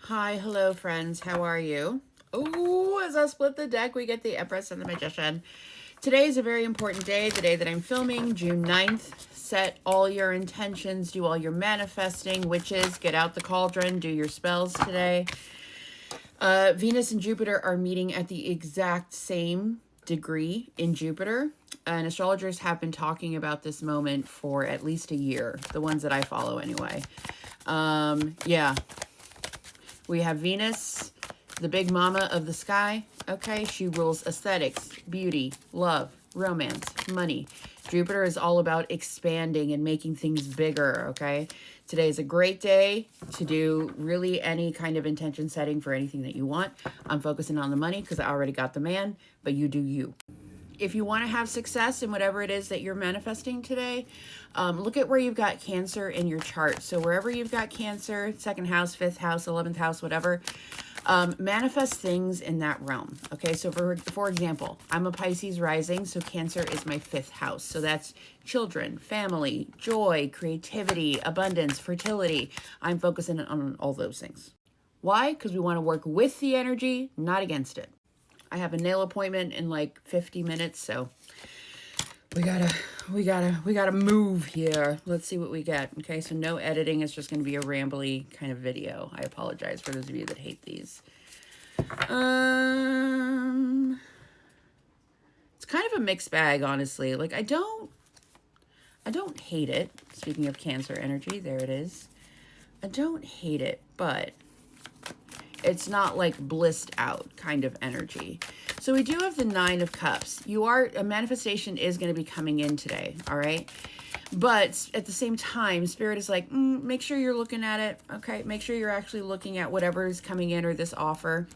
Hi, hello, friends. How are you? Oh, as I split the deck, we get the Empress and the Magician. Today is a very important day, the day that I'm filming, June 9th. Set all your intentions, do all your manifesting, witches, get out the cauldron, do your spells today. Venus and Jupiter are meeting at the exact same degree in Jupiter. And astrologers have been talking about this moment for at least a year, the ones that I follow anyway. Yeah, we have Venus, the big mama of the sky. Okay, she rules aesthetics, beauty, love, romance, money. Jupiter is all about expanding and making things bigger, okay? Today is a great day to do really any kind of intention setting for anything that you want. I'm focusing on the money because I already got the man, but you do you. If you want to have success in whatever it is that you're manifesting today, look at where you've got Cancer in your chart. So wherever you've got Cancer, 2nd house, 5th house, 11th house, whatever, manifest things in that realm. Okay, so for example, I'm a Pisces rising, so Cancer is my 5th house. So that's children, family, joy, creativity, abundance, fertility. I'm focusing on all those things. Why? Because we want to work with the energy, not against it. I have a nail appointment in like 50 minutes, so we gotta move here. Let's see what we get. Okay, so no editing. It's just going to be a rambly kind of video. I apologize for those of you that hate these. It's kind of a mixed bag, honestly. Like I don't hate it. Speaking of Cancer energy, there it is. I don't hate it, but it's not like blissed out kind of energy. So we do have the 9 of Cups. A manifestation is going to be coming in today, all right? But at the same time, Spirit is like, make sure you're looking at it, okay? Make sure you're actually looking at whatever is coming in or this offer.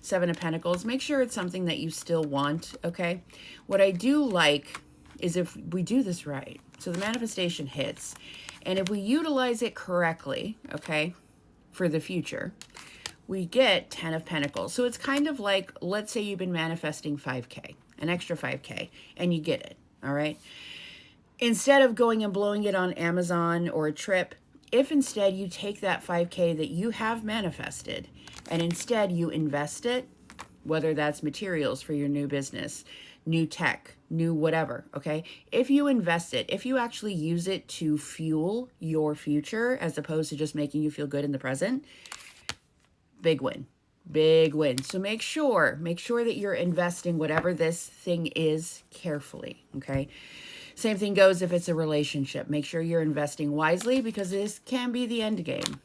7 of Pentacles. Make sure it's something that you still want, okay? What I do like is if we do this right. So the manifestation hits. And if we utilize it correctly, okay, for the future, we get 10 of Pentacles. So it's kind of like, let's say you've been manifesting 5K, an extra 5K, and you get it, all right? Instead of going and blowing it on Amazon or a trip, if instead you take that 5K that you have manifested and instead you invest it, whether that's materials for your new business, new tech, new whatever, okay? If you invest it, if you actually use it to fuel your future as opposed to just making you feel good in the present, big win. Big win. So make sure that you're investing whatever this thing is carefully, okay? Same thing goes if it's a relationship. Make sure you're investing wisely because this can be the end game.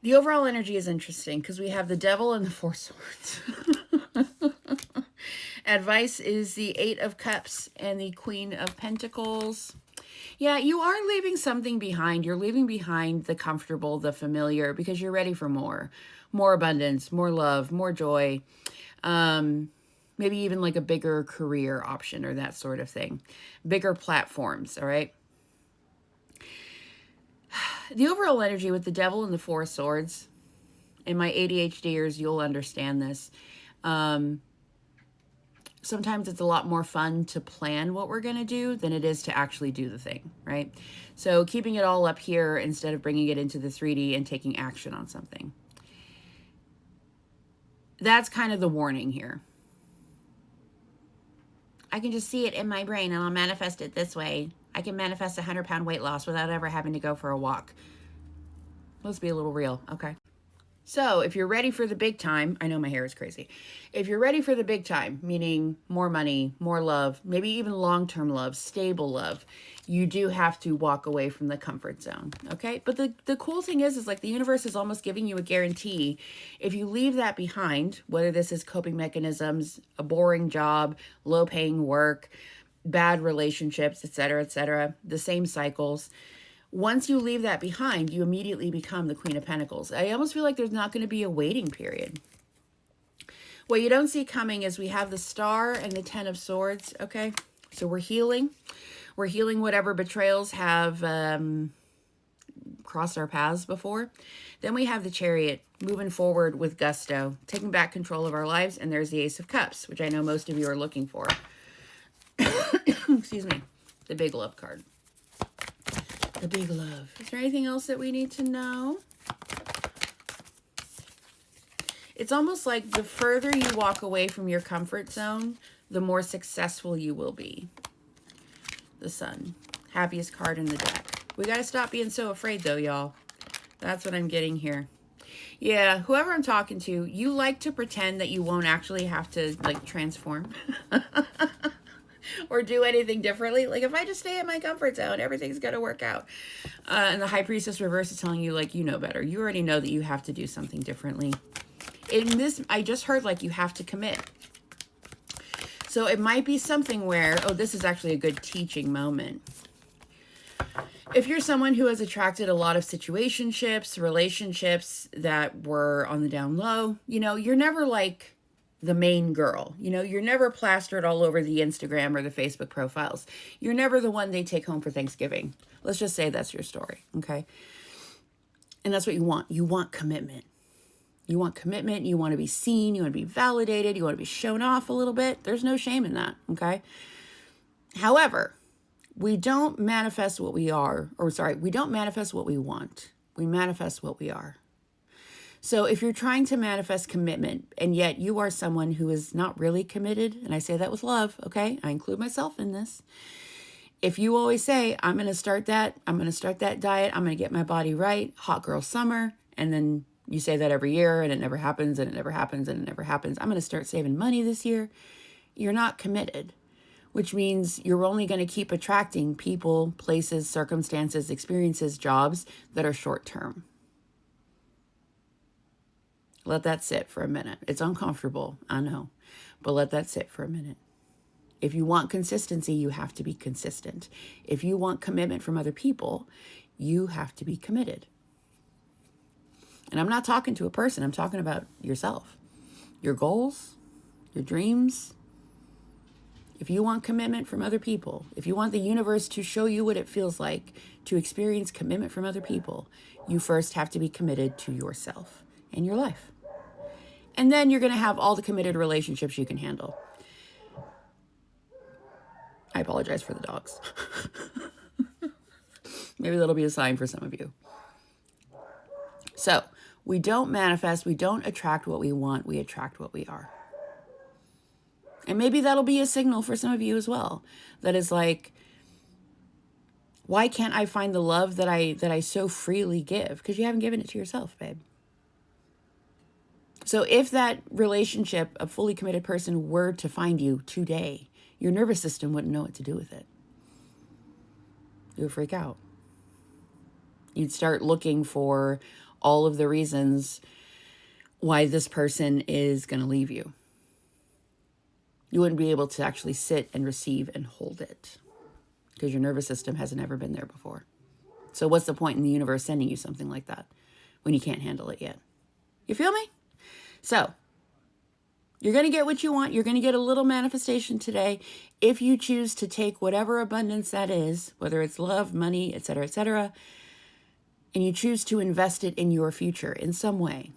The overall energy is interesting because we have the Devil and the 4 Swords. Advice is the 8 of Cups and the Queen of Pentacles. Yeah, you are leaving something behind. You're leaving behind the comfortable, the familiar, because you're ready for more. More abundance, more love, more joy. Maybe even like a bigger career option or that sort of thing. Bigger platforms, all right? The overall energy with the Devil and the 4 Swords, and my ADHDers, you'll understand this. Sometimes it's a lot more fun to plan what we're going to do than it is to actually do the thing, right? So keeping it all up here instead of bringing it into the 3D and taking action on something. That's kind of the warning here. I can just see it in my brain and I'll manifest it this way. I can manifest 100-pound weight loss without ever having to go for a walk. Let's be a little real, okay? So if you're ready for the big time, I know my hair is crazy. If you're ready for the big time, meaning more money, more love, maybe even long-term love, stable love, you do have to walk away from the comfort zone, okay? But the cool thing is like the universe is almost giving you a guarantee. If you leave that behind, whether this is coping mechanisms, a boring job, low-paying work, bad relationships, etc., the same cycles, once you leave that behind, you immediately become the Queen of Pentacles. I almost feel like there's not going to be a waiting period. What you don't see coming is we have the Star and the 10 of Swords, okay? So we're healing. We're healing whatever betrayals have crossed our paths before. Then we have the Chariot, moving forward with gusto, taking back control of our lives. And there's the Ace of Cups, which I know most of you are looking for. Excuse me. The Big Love card. The big love. Is there anything else that we need to know? It's almost like the further you walk away from your comfort zone, the more successful you will be. The Sun. Happiest card in the deck. We got to stop being so afraid, though, y'all. That's what I'm getting here. Yeah, whoever I'm talking to, you like to pretend that you won't actually have to, like, transform. Or do anything differently. Like, if I just stay in my comfort zone, everything's going to work out. And the High Priestess reverse is telling you, like, you know better. You already know that you have to do something differently. In this, I just heard, like, you have to commit. So it might be something where, oh, this is actually a good teaching moment. If you're someone who has attracted a lot of situationships, relationships that were on the down low, you know, you're never like the main girl. You know, you're never plastered all over the Instagram or the Facebook profiles. You're never the one they take home for Thanksgiving. Let's just say that's your story, okay? And that's what you want. You want commitment. You want commitment. You want to be seen. You want to be validated. You want to be shown off a little bit. There's no shame in that, okay? However, we don't manifest what we are, or sorry, we don't manifest what we want. We manifest what we are. So if you're trying to manifest commitment and yet you are someone who is not really committed, and I say that with love, okay? I include myself in this. If you always say, I'm going to start that diet, I'm going to get my body right, hot girl summer, and then you say that every year and it never happens and it never happens and it never happens. I'm going to start saving money this year. You're not committed, which means you're only going to keep attracting people, places, circumstances, experiences, jobs that are short term. Let that sit for a minute. It's uncomfortable, I know, but let that sit for a minute. If you want consistency, you have to be consistent. If you want commitment from other people, you have to be committed. And I'm not talking to a person. I'm talking about yourself, your goals, your dreams. If you want commitment from other people, if you want the universe to show you what it feels like to experience commitment from other people, you first have to be committed to yourself and your life. And then you're going to have all the committed relationships you can handle. I apologize for the dogs. Maybe that'll be a sign for some of you. So we don't manifest, we don't attract what we want, we attract what we are. And maybe that'll be a signal for some of you as well. That is like, why can't I find the love that I so freely give? Because you haven't given it to yourself, babe. So if that relationship, a fully committed person, were to find you today, your nervous system wouldn't know what to do with it. You would freak out. You'd start looking for all of the reasons why this person is going to leave you. You wouldn't be able to actually sit and receive and hold it because your nervous system hasn't ever been there before. So what's the point in the universe sending you something like that when you can't handle it yet? You feel me? So you're going to get what you want. You're going to get a little manifestation today if you choose to take whatever abundance that is, whether it's love, money, etc., and you choose to invest it in your future in some way.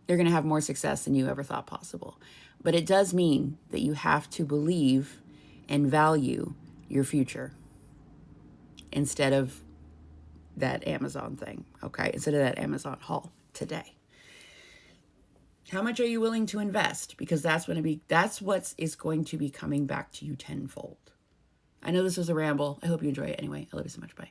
You're going to have more success than you ever thought possible. But it does mean that you have to believe and value your future instead of that Amazon thing, okay? Instead of that Amazon haul today. How much are you willing to invest? Because that's what is going to be coming back to you tenfold. I know this was a ramble. I hope you enjoy it anyway. I love you so much. Bye.